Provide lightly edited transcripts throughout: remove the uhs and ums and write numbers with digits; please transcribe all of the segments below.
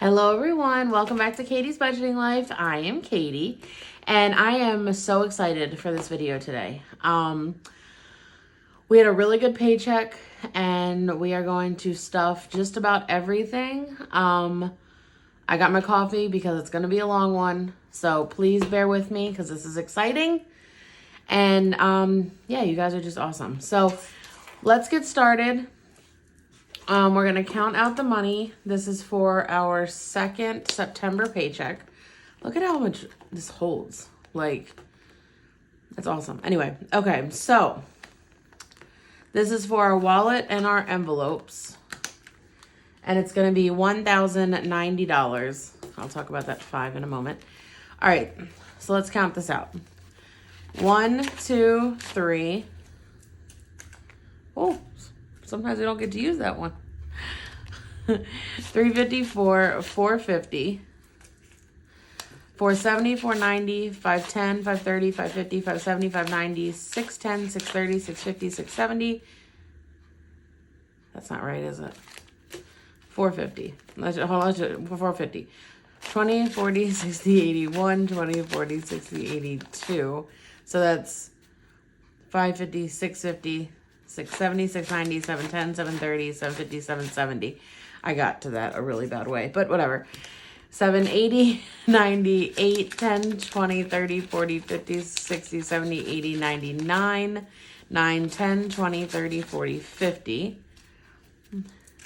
Hello everyone, welcome back to Katie's Budgeting Life. I am Katie and I am so excited for this video today. We had a really good paycheck and we are going to stuff just about everything. I got my coffee because it's going to be a long one, so please bear with me because this is exciting. And yeah, you guys are just awesome. So let's get started. We're going to count out the money. This is for our second September paycheck. Look at how much this holds. Like, that's awesome. Anyway, okay, so this is for our wallet and our envelopes. And it's going to be $1,090. I'll talk about that 5 in a moment. All right, so let's count this out. 1, 2, 3. Oh, sometimes we don't get to use that one. 354, 450, 470, 490, 510, 530, 550, 570, 590, 610, 630, 650, 670. That's not right, is it? 450. Let's 450. 20, 40, 60, 81, 20, 40, 60, 82. So that's 550, 650, 670, 690, 710, 730, 750, 770. I got to that a really bad way, but whatever. 780, 90, 8, 10, 20, 30, 40, 50, 60, 70, 80, 99, 9, 10, 20, 30, 40, 50.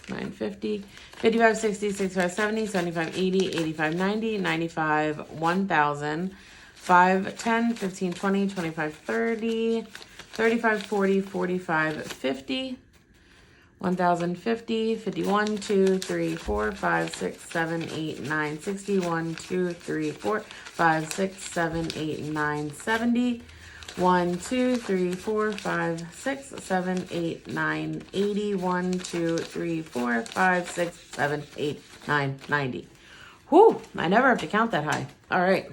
950, 55, 60, 65, 70, 75, 80, 85, 90, 95, 1,000, 5, 10, 15, 20, 25, 30, 35, 40, 45, 50, 1,050, 51, 2, 3, 4, 5, 6, 7, 8, 9, 60, 1, 2, 3, 4, 5, 6, 7, 8, 9, 70, 1, 2, 3, 4, 5, 6, 7, 8, 9, 80, 1, 2, 3, 4, 5, 6, 7, 8, 9, 90. Whew, I never have to count that high. All right.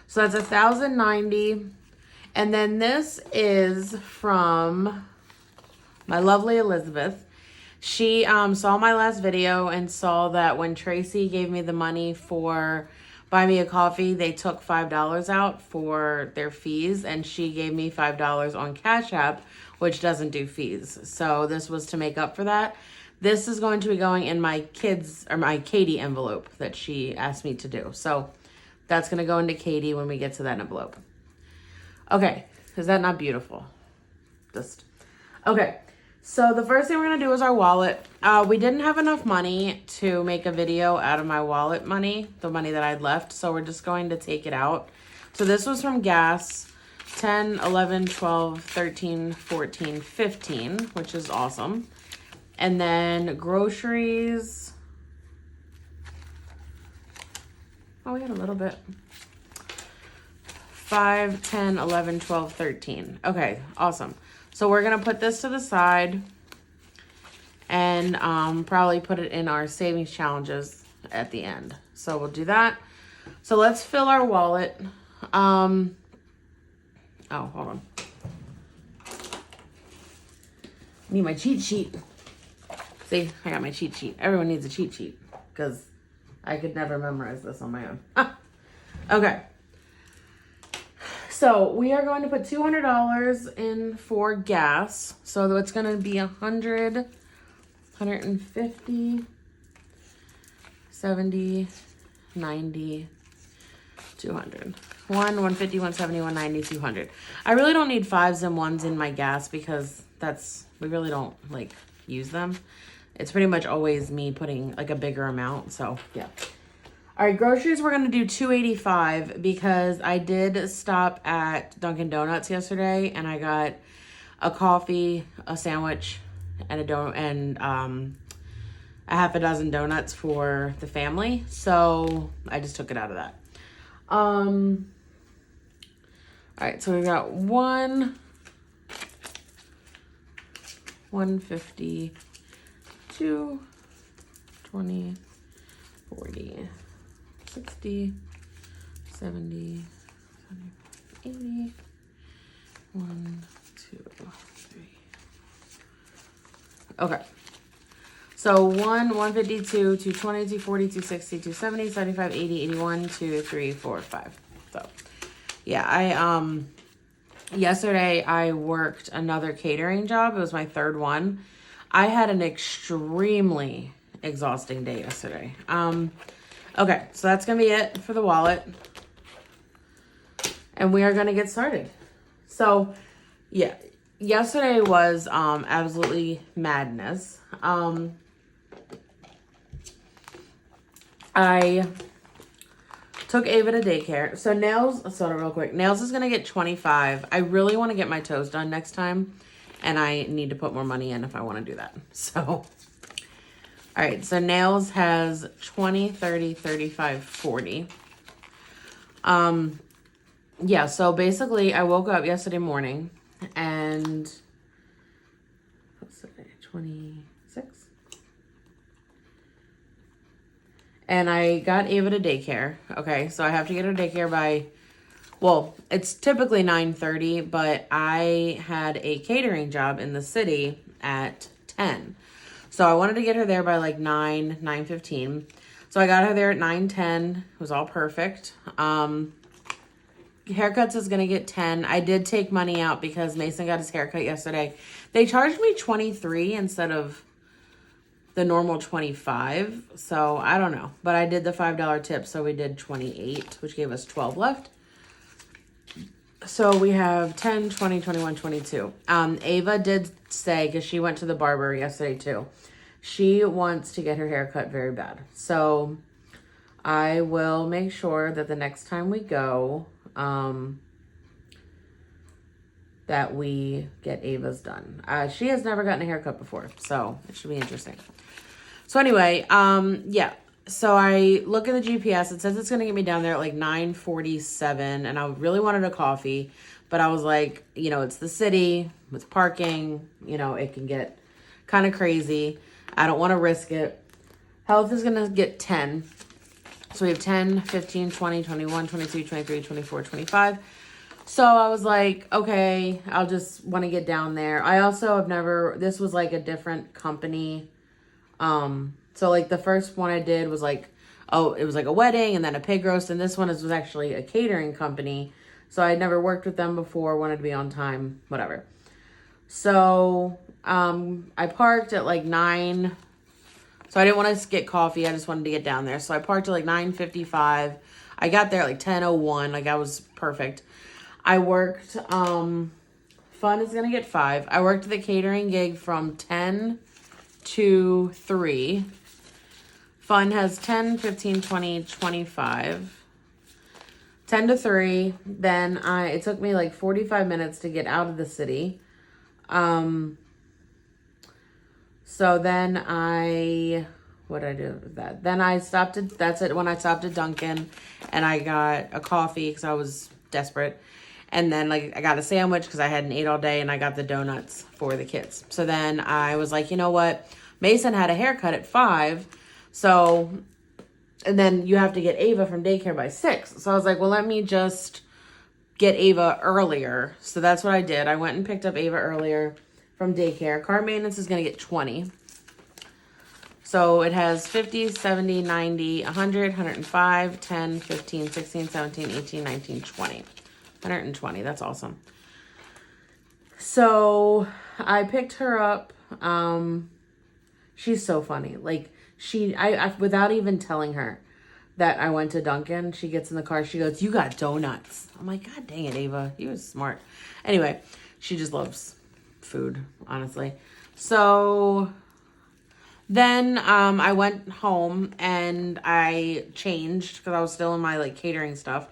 So that's 1,090. And then this is from my lovely Elizabeth. She saw my last video and saw that when Tracy gave me the money for Buy Me a Coffee, they took $5 out for their fees, and she gave me $5 on Cash App, which doesn't do fees. So this was to make up for that. This is going to be going in my Katie envelope that she asked me to do. So that's going to go into Katie when we get to that envelope. Okay, is that not beautiful? Okay. So the first thing we're going to do is our wallet. We didn't have enough money to make a video out of my wallet money, the money that I'd left. So we're just going to take it out. So this was from gas, 10, 11, 12, 13, 14, 15, which is awesome. And then groceries. Oh, we had a little bit. 5, 10, 11, 12, 13. Okay, awesome. So we're going to put this to the side and probably put it in our savings challenges at the end. So we'll do that. So let's fill our wallet. Oh, hold on. Need my cheat sheet. See, I got my cheat sheet. Everyone needs a cheat sheet because I could never memorize this on my own. Okay. So we are going to put $200 in for gas. So it's going to be 100, 150, 70, 90, 200. 150, 170, 190, 200. I really don't need 5s and 1s in my gas because we really don't like use them. It's pretty much always me putting like a bigger amount. So yeah. All right, groceries, we're going to do $285 because I did stop at Dunkin' Donuts yesterday and I got a coffee, a sandwich, and a donut, and a half a dozen donuts for the family. So I just took it out of that. All right, so we got 150, 2, 20, 40, 60, 70, 80, 1, 2, 3. Okay. So 152, 220, 240, 260, 270, 75, 80, 81, 2, 3, 4, 5. So yeah, yesterday I worked another catering job. It was my third one. I had an extremely exhausting day yesterday. Okay, so that's gonna be it for the wallet. And we are gonna get started. So yeah, yesterday was absolutely madness. I took Ava to daycare. So real quick. Nails is going to get 25. I really want to get my toes done next time. And I need to put more money in if I want to do that. So, all right. So Nails has 20, 30, 35, 40. Yeah. So basically I woke up yesterday morning and what's today? 26. And I got Ava to daycare. Okay, so I have to get her to daycare by, well, it's typically 9:30, but I had a catering job in the city at 10. So I wanted to get her there by like 9:15. So I got her there at 9:10. It was all perfect. Haircuts is going to get 10. I did take money out because Mason got his haircut yesterday. They charged me 23 instead of the normal 25. So I don't know, but I did the $5 tip. So we did 28, which gave us 12 left. So we have 10, 20, 21, 22. Ava did say, because she went to the barber yesterday too, she wants to get her hair cut very bad. So I will make sure that the next time we go, that we get Ava's done. She has never gotten a haircut before, so it should be interesting. So anyway, yeah. So I look at the GPS. It says it's going to get me down there at like 9:47, and I really wanted a coffee, but I was like, you know, it's the city with parking. You know, it can get kind of crazy. I don't want to risk it. Health is going to get 10. So we have 10, 15, 20, 21, 22, 23, 24, 25. So I was like, okay, I'll just want to get down there. I also have never, this was like a different company. So like the first one I did was like, oh, it was like a wedding and then a pig roast. And this one was actually a catering company. So I had never worked with them before, wanted to be on time, whatever. So, I parked at like 9. So I didn't want to get coffee. I just wanted to get down there. So I parked at like 9:55. I got there at like 10:01. Like I was perfect. I worked, Fun is going to get 5. I worked the catering gig from 10 to 3. Fun has 10, 15, 20, 25. 10 to 3. Then it took me like 45 minutes to get out of the city. So then what did I do with that? Then I stopped at, that's it, when I stopped at Dunkin' and I got a coffee because I was desperate. And then like I got a sandwich because I hadn't ate all day, and I got the donuts for the kids. So then I was like, you know what? Mason had a haircut at 5. So, and then you have to get Ava from daycare by 6. So I was like, well, let me just get Ava earlier. So that's what I did. I went and picked up Ava earlier from daycare. Car maintenance is going to get 20. So it has 50, 70, 90, 100, 105, 10, 15, 16, 17, 18, 19, 20. 120. That's awesome. So I picked her up. She's so funny. Like I without even telling her that I went to Dunkin', she gets in the car. She goes, "You got donuts." I'm like, God dang it, Ava. You was smart. Anyway, she just loves food, honestly. So then I went home and I changed because I was still in my like catering stuff.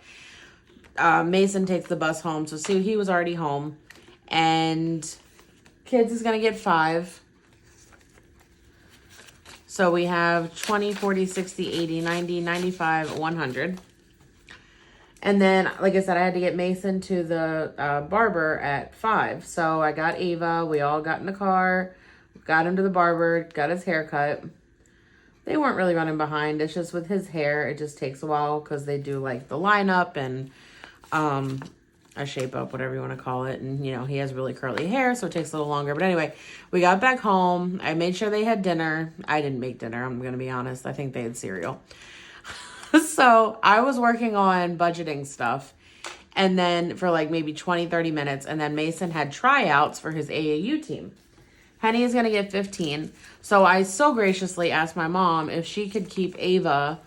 Mason takes the bus home, so see, he was already home. And kids is gonna get 5. So we have 20, 40, 60, 80, 90, 95, 100. And then, like I said, I had to get Mason to the barber at 5. So I got Ava. We all got in the car, got him to the barber, got his hair cut. They weren't really running behind. It's just with his hair, it just takes a while because they do like the lineup and a shape up, whatever you want to call it. And, you know, he has really curly hair, so it takes a little longer. But anyway, we got back home. I made sure they had dinner. I didn't make dinner, I'm going to be honest. I think they had cereal. So I was working on budgeting stuff. And then for like maybe 20, 30 minutes. And then Mason had tryouts for his AAU team. Henny is going to get 15. So I so graciously asked my mom if she could keep Ava.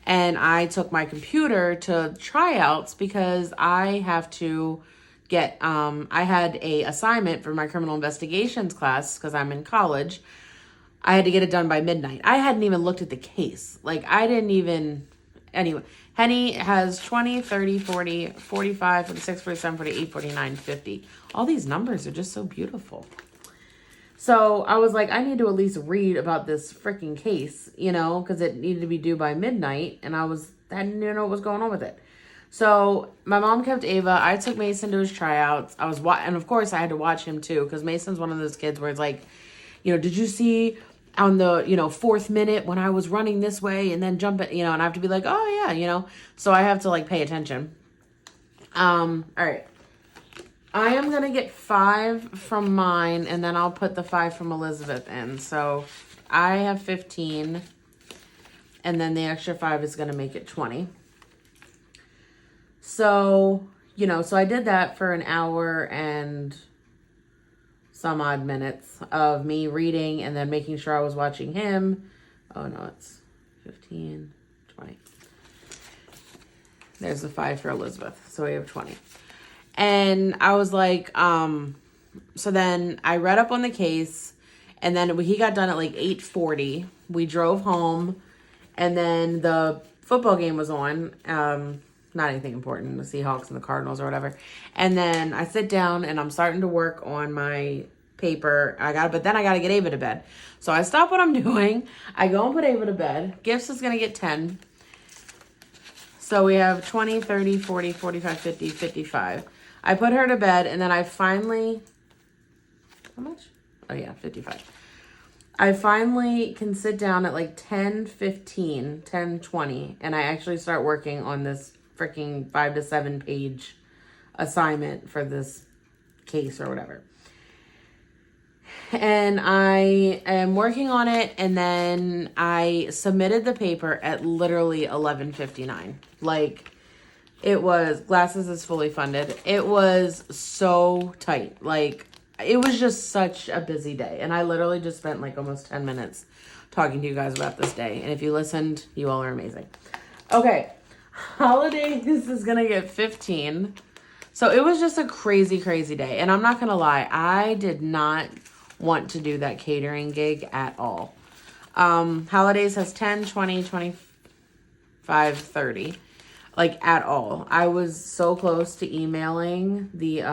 And I took my computer to tryouts because I have to get, I had a assignment for my criminal investigations class because I'm in college. I had to get it done by midnight. I hadn't even looked at the case. Like, I didn't even, anyway. Henny has 20, 30, 40, 45, 46, 47, 48, 49, 50. All these numbers are just so beautiful. So I was like, I need to at least read about this freaking case, you know, because it needed to be due by midnight. And I didn't know what was going on with it. So my mom kept Ava. I took Mason to his tryouts. And of course I had to watch him too, because Mason's one of those kids where it's like, you know, did you see on the, you know, 4th minute when I was running this way and then jump it, you know, and I have to be like, oh yeah, you know, so I have to like pay attention. All right. I am going to get 5 from mine and then I'll put the 5 from Elizabeth in. So I have 15 and then the extra 5 is going to make it 20. So, you know, so I did that for an hour and some odd minutes of me reading and then making sure I was watching him. Oh no, it's 15, 20. There's the 5 for Elizabeth. So we have 20. And I was like, so then I read up on the case and then he got done at like 8:40. We drove home and then the football game was on. Not anything important, the Seahawks and the Cardinals or whatever. And then I sit down and I'm starting to work on my paper. But then I got to get Ava to bed. So I stop what I'm doing. I go and put Ava to bed. Gifts is going to get 10. So we have 20, 30, 40, 45, 50, 55. I put her to bed and then I finally, how much? Oh yeah, 55. I finally can sit down at like 10:15, 10:20, and I actually start working on this freaking 5 to 7 page assignment for this case or whatever. And I am working on it, and then I submitted the paper at literally 11:59. Like, it was, Glasses is fully funded. It was so tight. Like, it was just such a busy day. And I literally just spent like almost 10 minutes talking to you guys about this day. And if you listened, you all are amazing. Okay. Holidays is going to get 15. So it was just a crazy, crazy day. And I'm not going to lie. I did not want to do that catering gig at all. Holidays has 10, 20, 25, 30. Like, at all. I was so close to emailing the,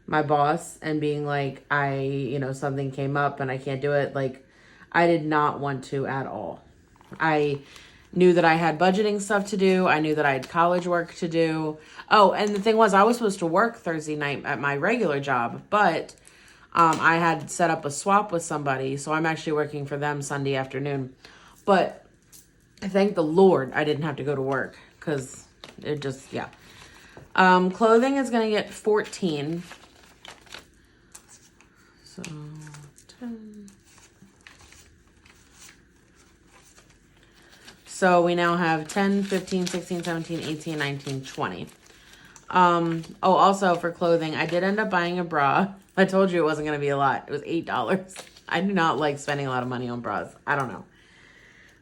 my boss and being like, something came up and I can't do it. Like, I did not want to at all. I knew that I had budgeting stuff to do. I knew that I had college work to do. Oh, and the thing was, I was supposed to work Thursday night at my regular job, but I had set up a swap with somebody, so I'm actually working for them Sunday afternoon. But thank the Lord I didn't have to go to work, because it just, yeah. Clothing is going to get 14. So, 10. So we now have 10, 15, 16, 17, 18, 19, 20. Also for clothing, I did end up buying a bra. I told you it wasn't going to be a lot. It was $8. I do not like spending a lot of money on bras. I don't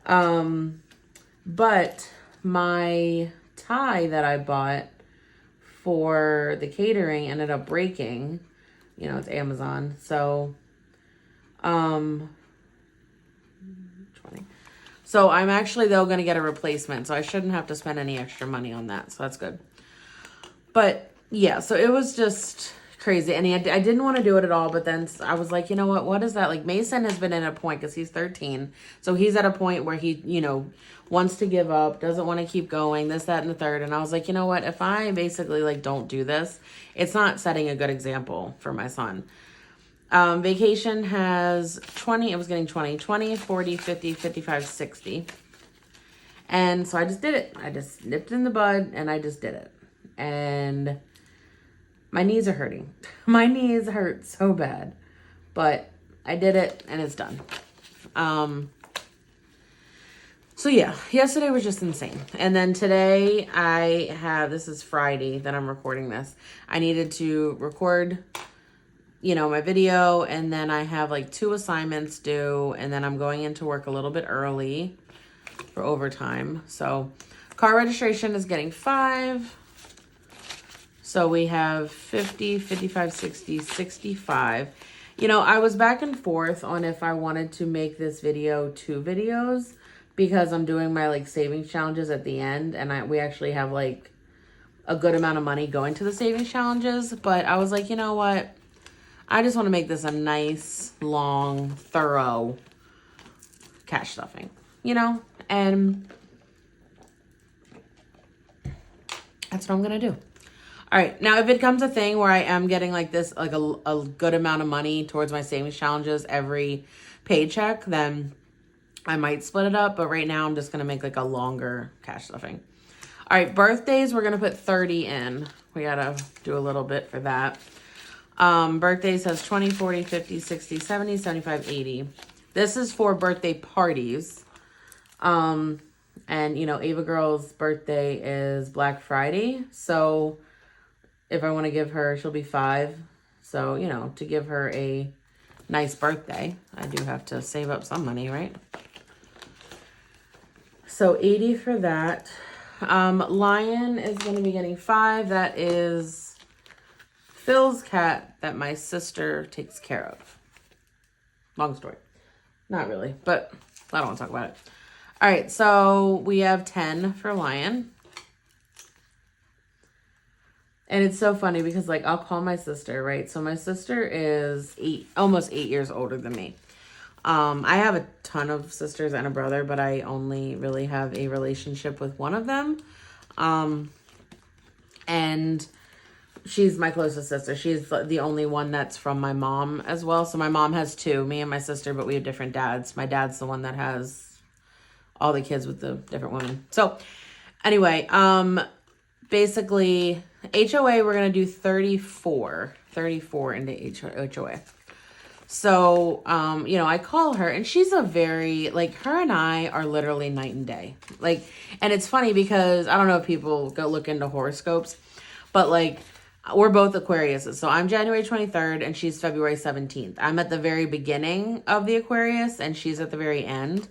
know. But my tie that I bought for the catering ended up breaking. You know, it's Amazon. So, 20. So I'm actually, though, going to get a replacement. So I shouldn't have to spend any extra money on that. So that's good. But, yeah, so it was just crazy. And I didn't want to do it at all. But then I was like, you know what is that? Like, Mason has been at a point, because he's 13. So he's at a point where he, wants to give up, doesn't want to keep going, this, that, and the third. And I was like, you know what? If I basically, don't do this, it's not setting a good example for my son. Vacation has 20. It was getting 20, 40, 50, 55, 60. And so I just did it. I just nipped in the bud and I just did it. And My knees are hurting. My knees hurt so bad. But I did it and it's done. So yeah, yesterday was just insane. And then today this is Friday that I'm recording this. I needed to record, my video, and then I have like 2 assignments due, and then I'm going into work a little bit early for overtime. So car registration is getting 5. So we have 50, 55, 60, 65. I was back and forth on if I wanted to make this video 2 videos, because I'm doing my like savings challenges at the end, and we actually have like a good amount of money going to the savings challenges. But I was like, you know what? I just want to make this a nice, long, thorough cash stuffing, and that's what I'm going to do. All right. Now, if it comes a thing where I am getting like this, like a good amount of money towards my savings challenges every paycheck, then I might split it up. But right now I'm just going to make like a longer cash stuffing. All right. Birthdays, we're going to put 30 in. We got to do a little bit for that. Birthdays has 20, 40, 50, 60, 70, 75, 80. This is for birthday parties. And, Ava Girl's birthday is Black Friday. So if I want to give her, she'll be 5. So, to give her a nice birthday, I do have to save up some money, right? So 80 for that. Lion is going to be getting 5. That is Phil's cat that my sister takes care of. Long story. Not really, but I don't want to talk about it. All right, so we have 10 for Lion. And it's so funny because, like, I'll call my sister, right? So my sister is almost 8 years older than me. I have a ton of sisters and a brother, but I only really have a relationship with one of them. And she's my closest sister. She's the only one that's from my mom as well. So my mom has 2, me and my sister, but we have different dads. My dad's the one that has all the kids with the different women. So anyway, basically HOA, we're going to do 34 into HOA. So, I call her, and she's a very, like, her and I are literally night and day. Like, and it's funny because I don't know if people go look into horoscopes, but like, we're both Aquariuses. So I'm January 23rd and she's February 17th. I'm at the very beginning of the Aquarius and she's at the very end.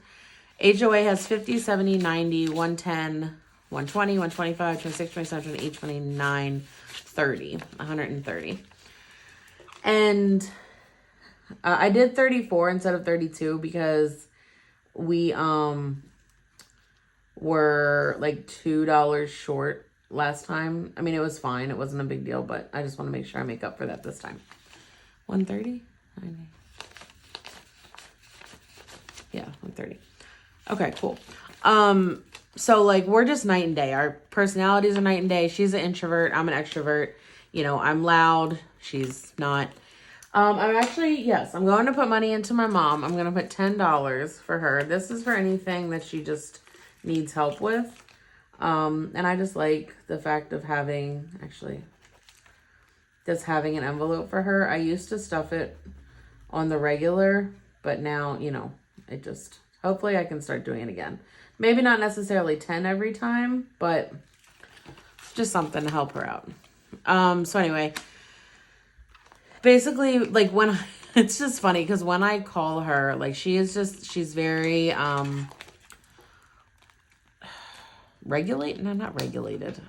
HOA has 50, 70, 90, 110, 120, 125, 26, 27, 28, 29, 30, 130. And I did 34 instead of 32 because we were like $2 short last time. I mean, it was fine. It wasn't a big deal, but I just want to make sure I make up for that this time. 130? Yeah, 130. Okay, cool. So like we're just night and day. Our personalities are night and day. She's an introvert. I'm an extrovert. I'm loud. She's not. I'm actually, yes, I'm going to put money into my mom. I'm going to put $10 for her. This is for anything that she just needs help with. And I just like the fact of having an envelope for her. I used to stuff it on the regular, but now, hopefully I can start doing it again. Maybe not necessarily 10 every time, but just something to help her out. So anyway, basically, like it's just funny because when I call her, like she's very, regulated. No, not regulated.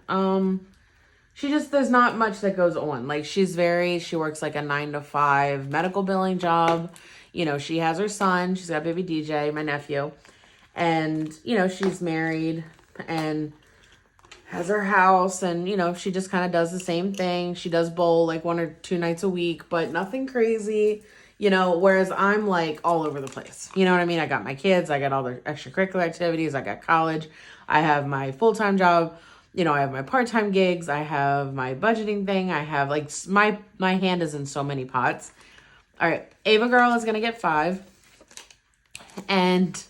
There's not much that goes on. Like she works like a 9-to-5 medical billing job. She has her son. She's got baby DJ, my nephew. And, she's married and has her house. And, she just kind of does the same thing. She does bowl like 1 or 2 nights a week, but nothing crazy, whereas I'm like all over the place. You know what I mean? I got my kids. I got all the extracurricular activities. I got college. I have my full-time job. I have my part-time gigs. I have my budgeting thing. I have like my hand is in so many pots. All right. Ava Girl is going to get 5. And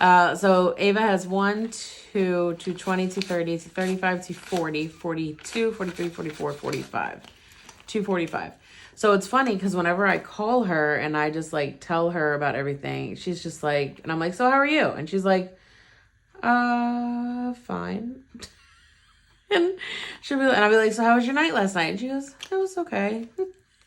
So Ava has 1, 2, 220, 230, 235, 240, 42, 43, 44, 45. 245. So it's funny because whenever I call her and I just like tell her about everything, she's just like, and I'm like, so how are you? And she's like, fine. And I'll be like, so how was your night last night? And she goes, it was okay.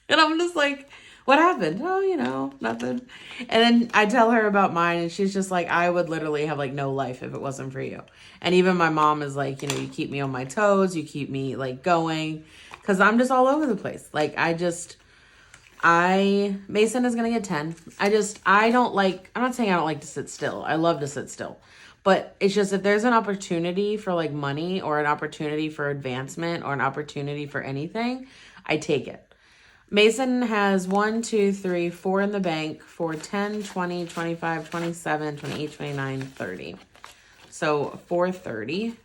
And I'm just like, what happened? Oh, nothing. And then I tell her about mine and she's just like, I would literally have like no life if it wasn't for you. And even my mom is like, you keep me on my toes. You keep me like going because I'm just all over the place. Like Mason is going to get 10. I'm not saying I don't like to sit still. I love to sit still. But it's just if there's an opportunity for like money or an opportunity for advancement or an opportunity for anything, I take it. Mason has 1, 2, 3, 4 in the bank for 10, 20, 25, 27, 28, 29, 30. So 430.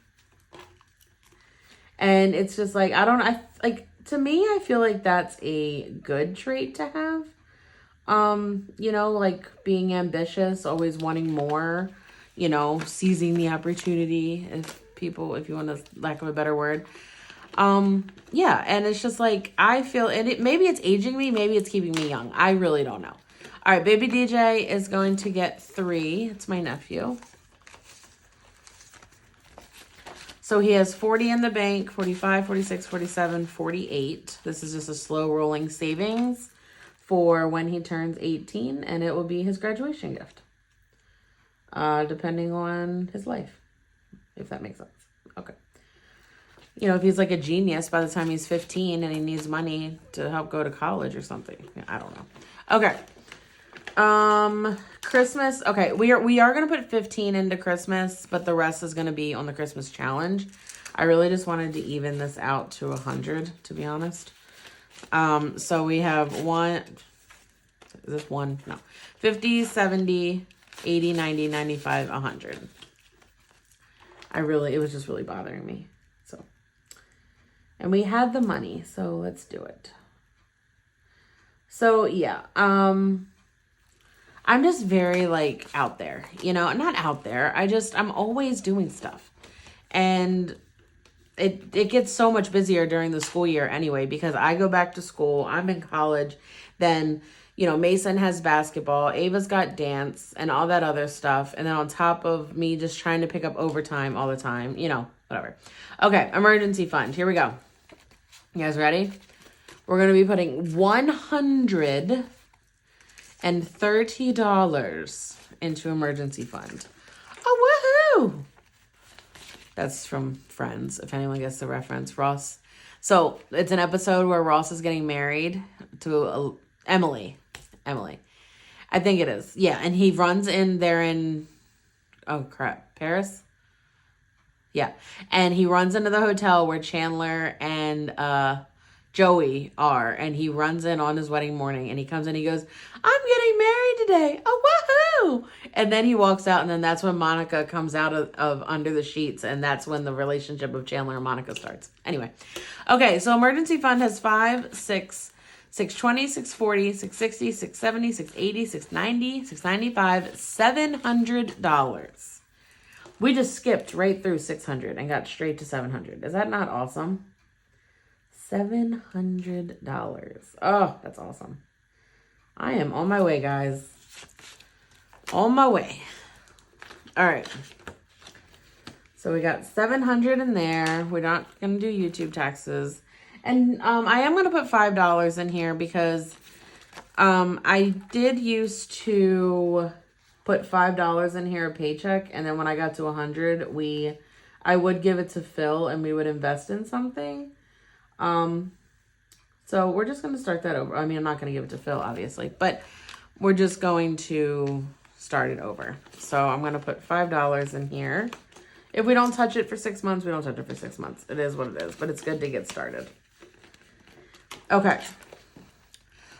And it's just like, to me, I feel like that's a good trait to have. Like being ambitious, always wanting more, seizing the opportunity, if you want to, lack of a better word. Yeah, and it's just like, I feel, and maybe it's aging me, maybe it's keeping me young. I really don't know. All right, baby DJ is going to get 3. It's my nephew. So he has 40 in the bank, 45, 46, 47, 48. This is just a slow rolling savings for when he turns 18, and it will be his graduation gift. Depending on his life, if that makes sense. Okay. If he's like a genius by the time he's 15 and he needs money to help go to college or something. I don't know. Okay. Christmas. Okay. We are going to put 15 into Christmas, but the rest is going to be on the Christmas challenge. I really just wanted to even this out to 100, to be honest. So we have is this one? No. 50, 70, 80, 90, 95, 100. It was just really bothering me. And we had the money, so let's do it. So yeah, I'm just very like out there, not out there. I'm always doing stuff. And it gets so much busier during the school year anyway, because I go back to school, I'm in college, then, Mason has basketball, Ava's got dance and all that other stuff. And then on top of me just trying to pick up overtime all the time, whatever. Okay, emergency fund, here we go. You guys ready? We're going to be putting $130 into emergency fund. Oh, woohoo! That's from Friends, if anyone gets the reference. Ross. So it's an episode where Ross is getting married to Emily. I think it is. Yeah, and he runs in there in, oh crap, Paris? Yeah, and he runs into the hotel where Chandler and Joey are, and he runs in on his wedding morning, and he comes in, he goes, I'm getting married today. Oh, woohoo! And then he walks out, and then that's when Monica comes out of under the sheets, and that's when the relationship of Chandler and Monica starts. Anyway, okay, so emergency fund has 5, 6, 620, 640, 660, 670, 680, 690, 695, $700. We just skipped right through 600 and got straight to 700. Is that not awesome? $700. Oh, that's awesome. I am on my way, guys. On my way. All right. So we got 700 in there. We're not going to do YouTube taxes. And I am going to put $5 in here because I did used to put $5 in here a paycheck, and then when I got to 100, I would give it to Phil and we would invest in something. So we're just going to start that over. I mean, I'm not going to give it to Phil, obviously, but we're just going to start it over. So I'm going to put $5 in here. If we don't touch it for 6 months, we don't touch it for 6 months. It is what it is, but it's good to get started. Okay.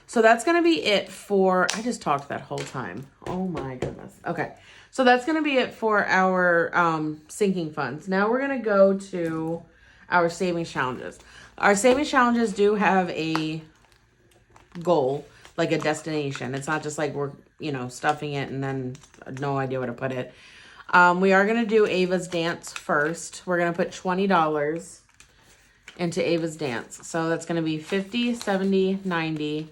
So that's going to be it for, I just talked that whole time. Oh my goodness. Okay. So that's going to be it for our sinking funds. Now we're going to go to our savings challenges. Our savings challenges do have a goal, like a destination. It's not just like we're, stuffing it and then no idea where to put it. We are going to do Ava's dance first. We're going to put $20 into Ava's dance. So that's going to be 50, 70, 90,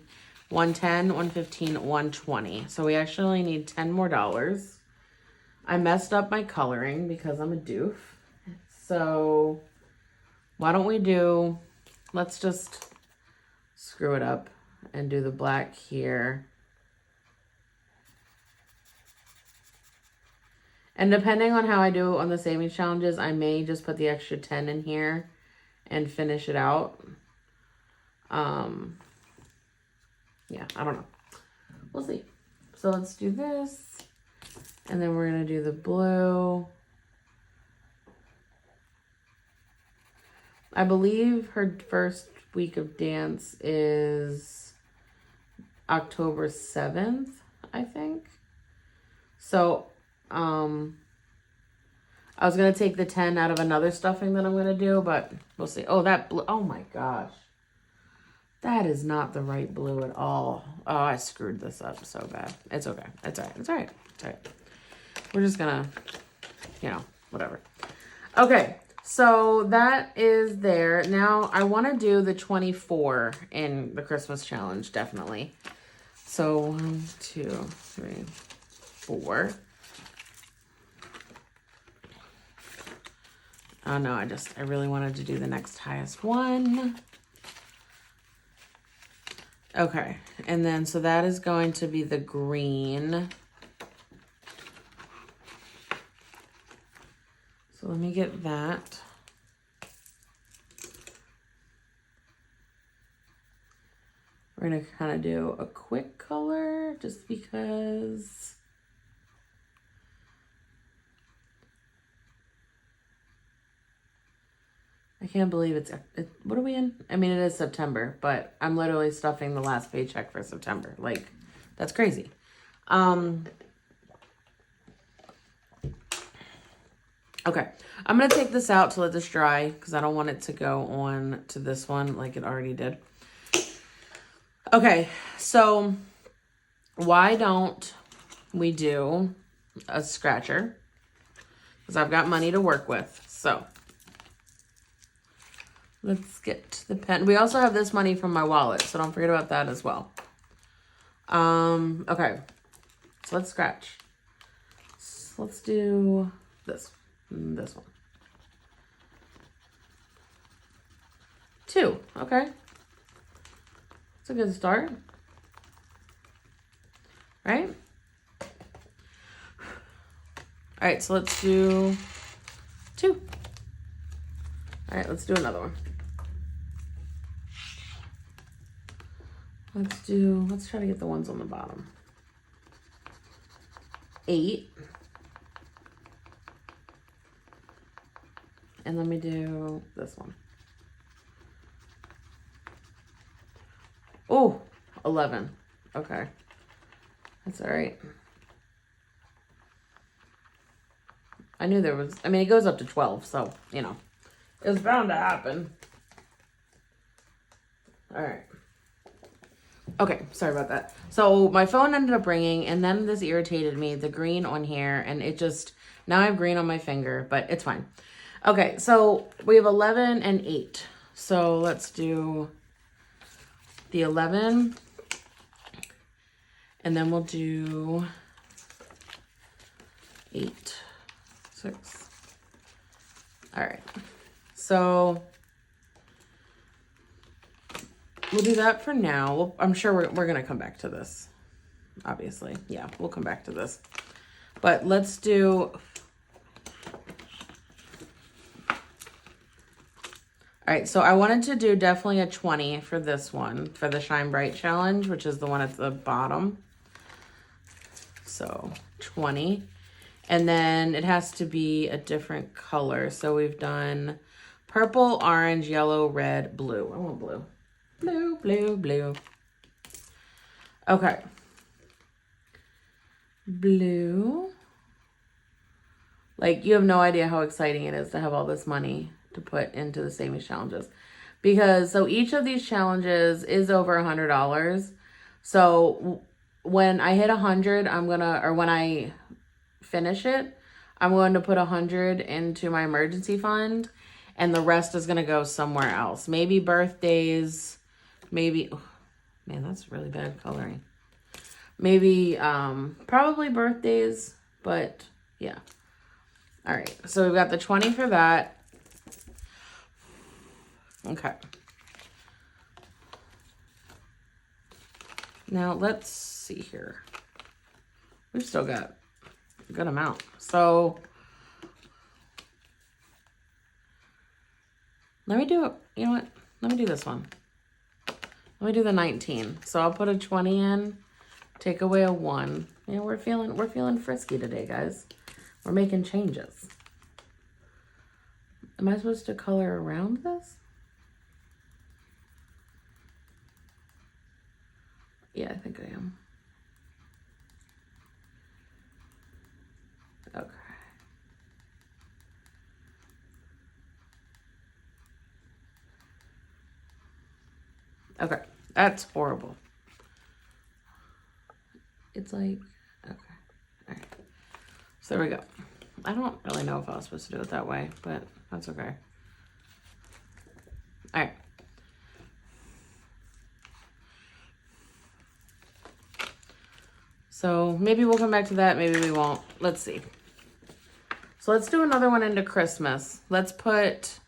110, 115, 120. So we actually need 10 more dollars. I messed up my coloring because I'm a doof. So why don't we do, let's just screw it up and do the black here. And depending on how I do on the savings challenges, I may just put the extra 10 in here and finish it out. Yeah, I don't know. We'll see. So let's do this. And then we're going to do the blue. I believe her first week of dance is October 7th, I think. So, I was going to take the 10 out of another stuffing that I'm going to do, but we'll see. Oh, that blue. Oh my gosh. That is not the right blue at all. Oh, I screwed this up so bad. It's okay. It's all right. It's all right. It's all right. We're just going to, whatever. Okay. So that is there. Now I want to do the 24 in the Christmas challenge, definitely. So 1, 2, 3, 4. Oh no, I really wanted to do the next highest one. Okay, and then so that is going to be the green. So let me get that. We're going to kind of do a quick color just because I can't believe what are we in? I mean, it is September, but I'm literally stuffing the last paycheck for September. Like, that's crazy. Okay, I'm going to take this out to let this dry because I don't want it to go on to this one like it already did. Okay, so why don't we do a scratcher? Because I've got money to work with. So let's get the pen. We also have this money from my wallet, so don't forget about that as well. Okay, so let's scratch. So let's do this one. 2, okay. It's a good start, right? All right, so let's do 2. All right, let's do another one. Let's try to get the ones on the bottom. 8. And let me do this one. Oh, 11. Okay. That's all right. I knew there was, it goes up to 12, so, it was bound to happen. All right. Okay, sorry about that. So my phone ended up ringing, and then this irritated me, the green on here, and it just, now I have green on my finger, but it's fine. Okay, so we have 11 and 8. So let's do the 11, and then we'll do 8, 6. All right, so we'll do that for now. I'm sure we're going to come back to this, obviously. Yeah, we'll come back to this. But let's do... All right, so I wanted to do definitely a 20 for this one, for the Shine Bright Challenge, which is the one at the bottom. So 20. And then it has to be a different color. So we've done purple, orange, yellow, red, blue. I want blue. Blue, blue, blue. Okay. Blue. Like, you have no idea how exciting it is to have all this money to put into the savings challenges, because so each of these challenges is over $100. So when I hit 100, when I finish it, I'm going to put 100 into my emergency fund, and the rest is going to go somewhere else. Maybe birthdays, maybe, oh, man, that's really bad coloring. Maybe, probably birthdays, but yeah. All right, so we've got the 20 for that. Okay. Now let's see here. We've still got a good amount. So let me do it. You know what? Let me do this one. Let me do the 19. So I'll put a 20 in, take away a 1. Yeah, we're feeling frisky today, guys. We're making changes. Am I supposed to color around this? Yeah, I think I am. Okay. Okay, that's horrible. It's like, okay, all right. So there we go. I don't really know if I was supposed to do it that way, but that's okay. All right. So maybe we'll come back to that. Maybe we won't. Let's see. So let's do another one into Christmas. Let's put,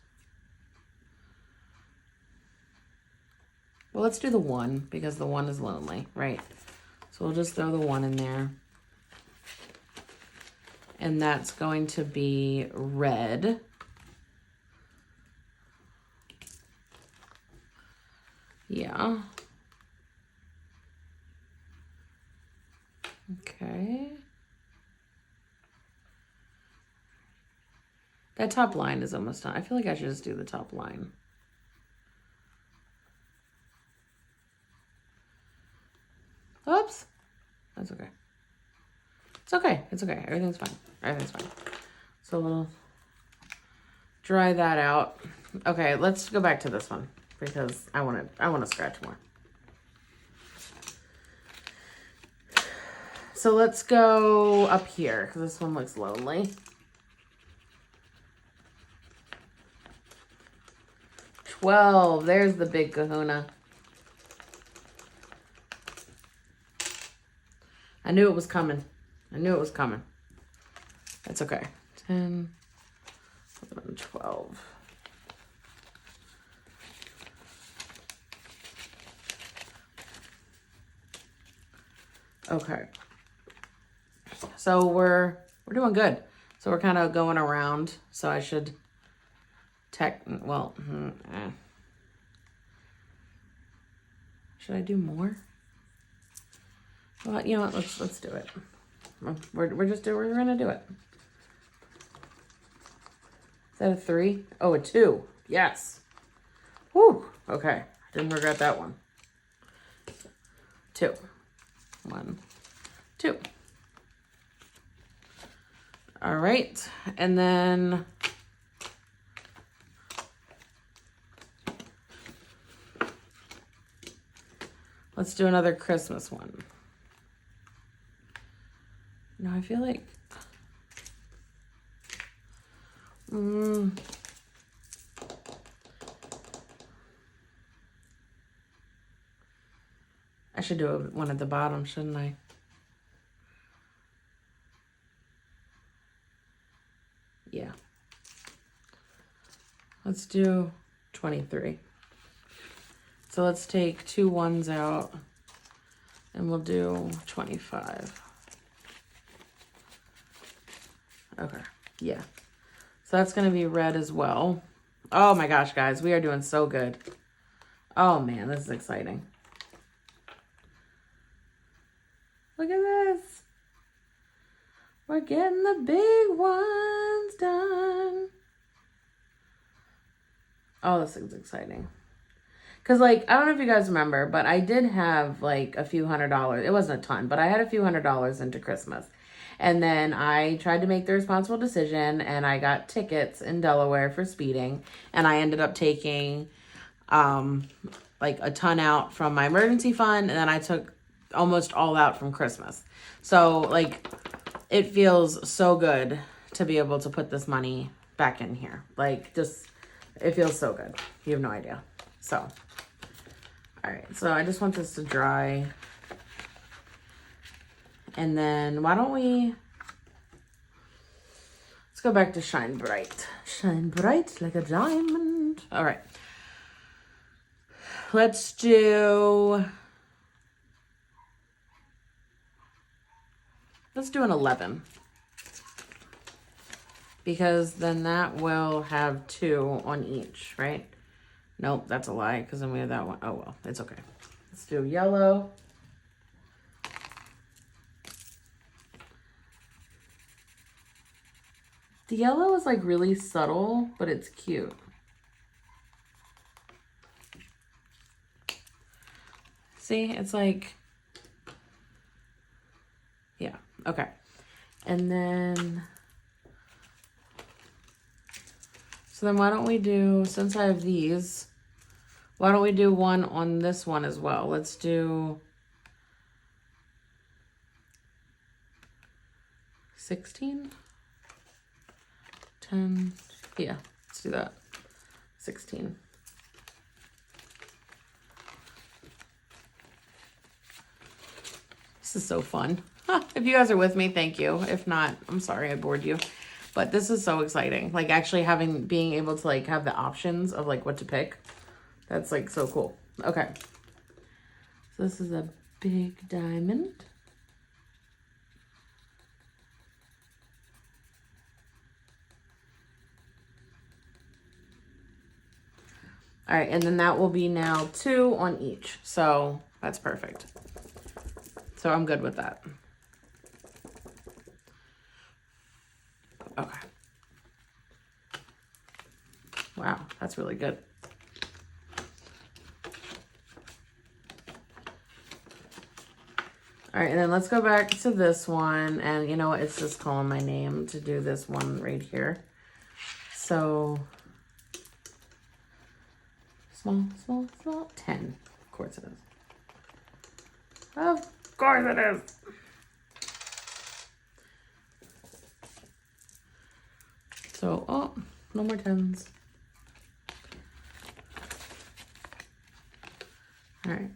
well, let's do the 1 because the 1 is lonely, right? So we'll just throw the 1 in there. And that's going to be red. Yeah. Okay. That top line is almost done. I feel like I should just do the top line. Oops. That's okay. It's okay. It's okay. Everything's fine. Everything's fine. So we'll dry that out. Okay, let's go back to this one because I want to scratch more. So let's go up here because this one looks lonely. 12. There's the big kahuna. I knew it was coming. I knew it was coming. That's okay. 10, 11, 12. Okay. So we're doing good. So we're kind of going around. So I should should I do more? Well, you know what? Let's do it. We're gonna do it. Is that a 3? Oh, a 2. Yes. Whew. Okay. Didn't regret that one. 2. 1, 2. All right. And then let's do another Christmas one. No, I feel like I should do one at the bottom, shouldn't I? Yeah. Let's do 23. So let's take 2 1s out and we'll do 25. Okay, yeah. So that's going to be red as well. Oh my gosh, guys, we are doing so good. Oh man, this is exciting. Look at this. We're getting the big ones done. Oh, this is exciting. Because, like, I don't know if you guys remember, but I did have, like, a few $100s. It wasn't a ton, but I had a few $100s into Christmas. And then I tried to make the responsible decision, and I got tickets in Delaware for speeding. And I ended up taking, like, a ton out from my emergency fund, and then I took almost all out from Christmas. So, like, it feels so good to be able to put this money back in here. Like, just, it feels so good. You have no idea. So, all right. So I just want this to dry. And then why don't we, let's go back to Shine Bright. Shine bright like a diamond. All right. Let's do an 11. Because then that will have 2 on each, right? Nope, that's a lie, because then we have that one. Oh, well, it's okay. Let's do yellow. The yellow is like really subtle, but it's cute. See, it's like, yeah, okay. And then, so then why don't we do, since I have these, why don't we do one on this one as well? Let's do 16, 10, yeah, let's do that, 16. This is so fun. If you guys are with me, thank you. If not, I'm sorry I bored you. But this is so exciting. Like actually being able to like have the options of like what to pick. That's like so cool. Okay. So this is a big diamond. All right, and then that will be now 2 on each. So that's perfect. So I'm good with that. Okay. Wow, that's really good. All right, and then let's go back to this one. And you know what? It's just calling my name to do this one right here. So, small, 10. Of course it is. Of course it is. So, oh, no more 10s. All right,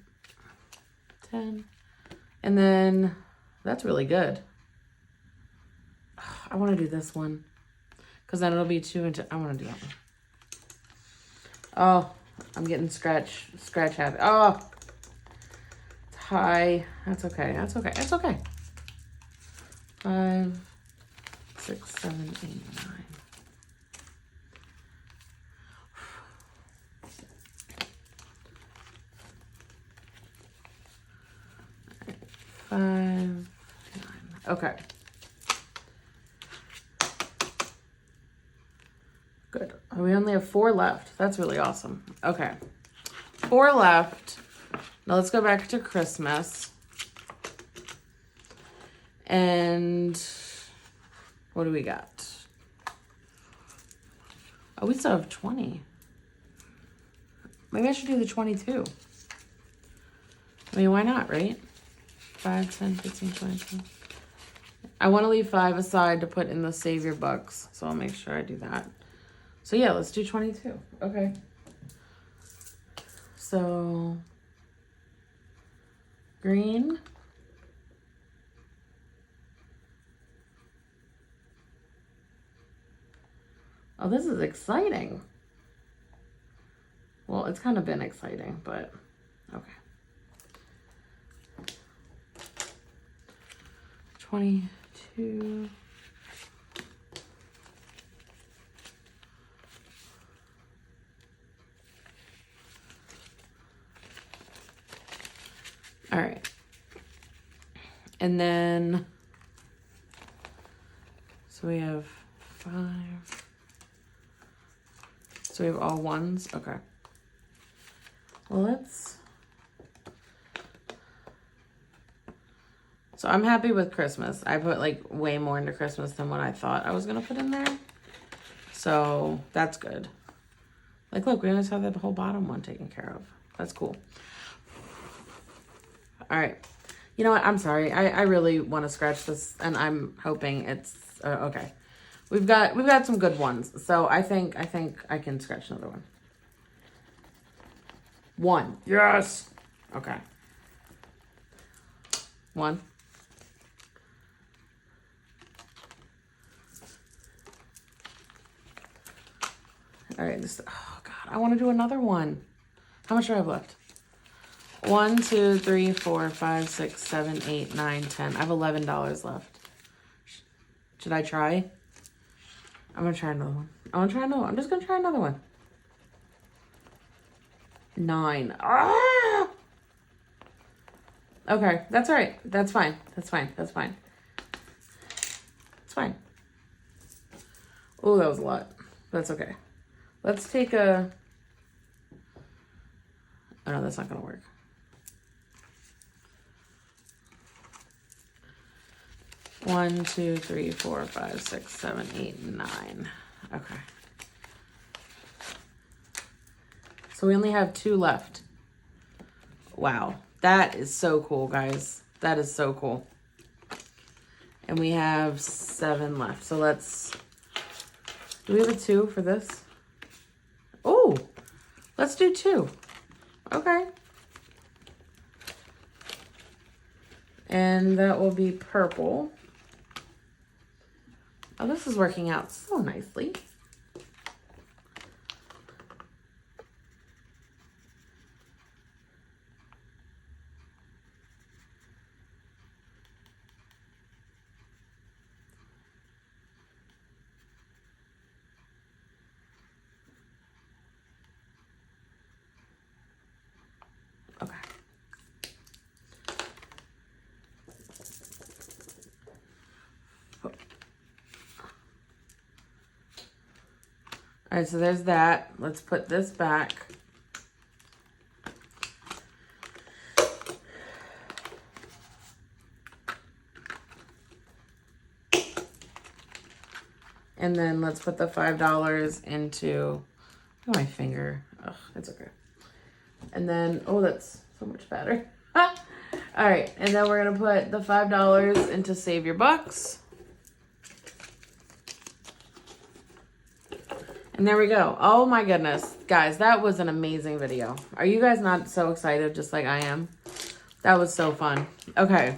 10. And then that's really good. I want to do this one because then it'll be 2 and 2. I want to do that one. Oh, I'm getting scratch happy. Oh, it's high. That's okay. That's okay. It's okay. 5, 6, 7, 8, 9. Five, 9. Okay. Good. We only have 4 left. That's really awesome. Okay. 4 left. Now let's go back to Christmas. And what do we got? Oh, we still have 20. Maybe I should do the 22. I mean, why not, right? 5, 10, 15, 20. I want to leave 5 aside to put in the save your bucks. So I'll make sure I do that. So yeah, let's do 22. Okay. So green. Oh, this is exciting. Well, it's kind of been exciting, but okay. 22. All right. And then, so we have 5. So we have all 1s. Okay. Well, let's. So I'm happy with Christmas. I put like way more into Christmas than what I thought I was going to put in there. So that's good. Like, look, we always have that whole bottom one taken care of. That's cool. All right. You know what? I'm sorry. I really want to scratch this, and I'm hoping it's okay. We've got some good ones. So I think I can scratch another one. 1. Yes. Okay. 1. All right, oh God, I want to do another one. How much do I have left? 1, 2, 3, 4, 5, 6, 7, 8, 9, 10. I have $11 left. Should I try? I'm gonna try another one. I'm just gonna try another one. 9. Ah! Okay, that's all right. That's fine. It's fine. Oh, that was a lot. That's okay. Let's take a... Oh, no, that's not going to work. One, 2, 3, 4, 5, 6, 7, 8, 9. Okay. So we only have 2 left. Wow. That is so cool, guys. That is so cool. And we have 7 left. So let's... Do we have a 2 for this? Oh, let's do 2. Okay. And that will be purple. Oh, this is working out so nicely. Okay. All right, so there's that. Let's put this back. And then let's put the $5 into my finger. Oh, it's okay. And then, oh, that's so much better. All right, and then we're gonna put the $5 into Save Your Bucks. And there we go. Oh my goodness. Guys, that was an amazing video. Are you guys not so excited just like I am? That was so fun. Okay.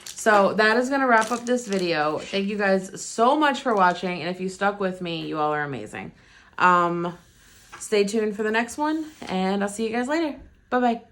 So that is going to wrap up this video. Thank you guys so much for watching. And if you stuck with me, you all are amazing. Stay tuned for the next one. And I'll see you guys later. Bye-bye.